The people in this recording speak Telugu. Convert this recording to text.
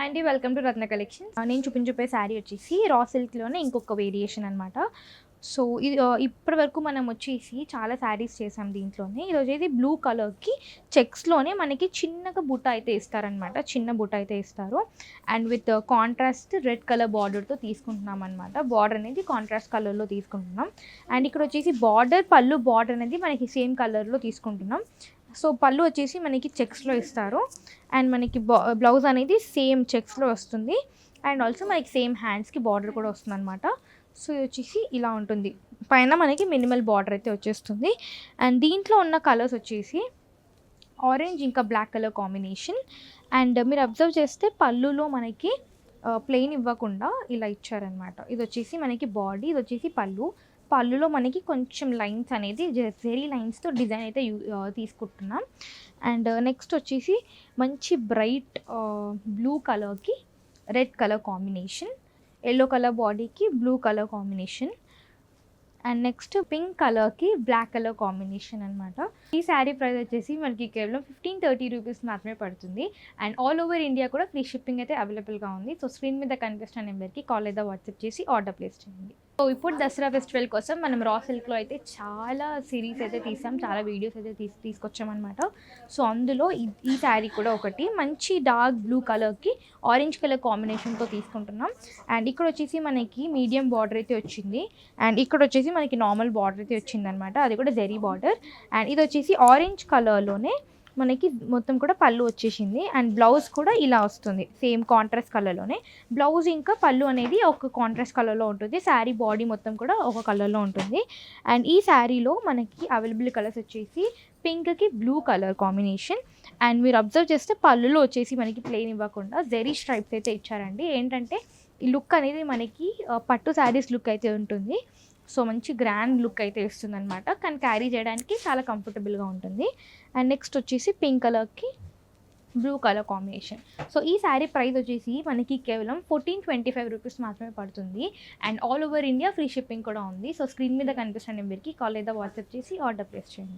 అండి, వెల్కమ్ టు రత్న కలెక్షన్స్. నేను చూపించే శారీ వచ్చేసి రా సిల్క్లోనే ఇంకొక వేరియేషన్ అనమాట. సో ఇది ఇప్పటి వరకు మనం వచ్చేసి చాలా శారీస్ చేసాం దీంట్లోనే. ఈరోజు అయితే బ్లూ కలర్కి చెక్స్లోనే మనకి చిన్నగా బుట్ట అయితే ఇస్తారనమాట, చిన్న బుట్ట అయితే ఇస్తారు. And with contrast red colour బార్డర్తో తీసుకుంటున్నాం అనమాట. బార్డర్ అనేది కాంట్రాస్ట్ కలర్లో తీసుకుంటున్నాం. అండ్ ఇక్కడ వచ్చేసి పళ్ళు బార్డర్ అనేది మనకి సేమ్ కలర్లో తీసుకుంటున్నాం. సో పళ్ళు వచ్చేసి మనకి చెక్స్లో ఇస్తారు. అండ్ మనకి బ్లౌజ్ అనేది సేమ్ చెక్స్లో వస్తుంది. అండ్ ఆల్సో మనకి సేమ్ హ్యాండ్స్కి బార్డర్ కూడా వస్తుంది అనమాట. సో ఇది వచ్చేసి ఇలా ఉంటుంది. పైన మనకి మినిమల్ బార్డర్ అయితే వచ్చేస్తుంది. అండ్ దీంట్లో ఉన్న కలర్స్ వచ్చేసి ఆరెంజ్ ఇంకా బ్లాక్ కలర్ కాంబినేషన్. అండ్ మీరు అబ్జర్వ్ చేస్తే పళ్ళులో మనకి ప్లెయిన్ ఇవ్వకుండా ఇలా ఇచ్చారనమాట. ఇది వచ్చేసి మనకి బాడీ, ఇది వచ్చేసి పళ్ళులో మనకి కొంచెం లైన్స్ అనేది జెరీ లైన్స్తో డిజైన్ అయితే తీసుకుంటున్నాం. అండ్ నెక్స్ట్ వచ్చేసి మంచి బ్రైట్ బ్లూ కలర్కి red colour combination, yellow colour బాడీకి blue colour combination. And next pink కలర్కి బ్లాక్ కలర్ కాంబినేషన్ అనమాట. ఈ శారీ ప్రైస్ వచ్చేసి మనకి కేవలం 15-30 రూపీస్ మాత్రమే పడుతుంది. అండ్ ఆల్ ఓవర్ ఇండియా కూడా ఫ్రీ షిప్పింగ్ అయితే అవైలబుల్గా ఉంది. సో స్క్రీన్ మీద కనిపిస్తున్న నెంబర్కి కాల్ లేదా వాట్సాప్ చేసి ఆర్డర్ ప్లేస్ చేయండి. సో ఇప్పుడు దసరా ఫెస్టివల్ కోసం మనం రా సిల్క్లో అయితే చాలా సిరీస్ అయితే తీసాం, చాలా వీడియోస్ అయితే తీసుకొచ్చామన్నమాట. సో అందులో ఈ శారీ కూడా ఒకటి మంచి డార్క్ బ్లూ కలర్కి ఆరెంజ్ కలర్ కాంబినేషన్తో తీసుకుంటున్నాం. అండ్ ఇక్కడ వచ్చేసి మనకి మీడియం బార్డర్ అయితే వచ్చింది. అండ్ ఇక్కడ వచ్చేసి మనకి నార్మల్ బార్డర్ అయితే వచ్చిందనమాట, అది కూడా జెరీ బార్డర్. అండ్ ఇది వచ్చేసి ఆరెంజ్ కలర్లోనే మనకి మొత్తం కూడా పళ్ళు వచ్చేసింది. అండ్ బ్లౌజ్ కూడా ఇలా వస్తుంది, సేమ్ కాంట్రాస్ట్ కలర్లోనే. బ్లౌజ్ ఇంకా పళ్ళు అనేది ఒక కాంట్రాస్ట్ కలర్లో ఉంటుంది. శారీ బాడీ మొత్తం కూడా ఒక కలర్లో ఉంటుంది. అండ్ ఈ శారీలో మనకి అవైలబుల్ కలర్స్ వచ్చేసి పింక్కి బ్లూ కలర్ కాంబినేషన్. అండ్ మీరు అబ్జర్వ్ చేస్తే పళ్ళులో వచ్చేసి మనకి ప్లెయిన్ ఇవ్వకుండా జెరీ స్ట్రైప్స్ అయితే ఇచ్చారండి. ఏంటంటే ఈ లుక్ అనేది మనకి పట్టు శారీస్ లుక్ అయితే ఉంటుంది. సో మంచి గ్రాండ్ లుక్ అయితే ఇస్తుంది అనమాట, కానీ క్యారీ చేయడానికి చాలా కంఫర్టబుల్గా ఉంటుంది. అండ్ నెక్స్ట్ వచ్చేసి పింక్ కలర్కి బ్లూ కలర్ కాంబినేషన్. సో ఈ శారీ ప్రైస్ వచ్చేసి మనకి కేవలం 14-25 రూపీస్ మాత్రమే పడుతుంది. And all over India free shipping కూడా ఉంది. సో స్క్రీన్ మీద కనిపిస్తున్న నెంబర్కి కాల్ లేదా వాట్సాప్ చేసి ఆర్డర్ ప్లేస్ చేయండి.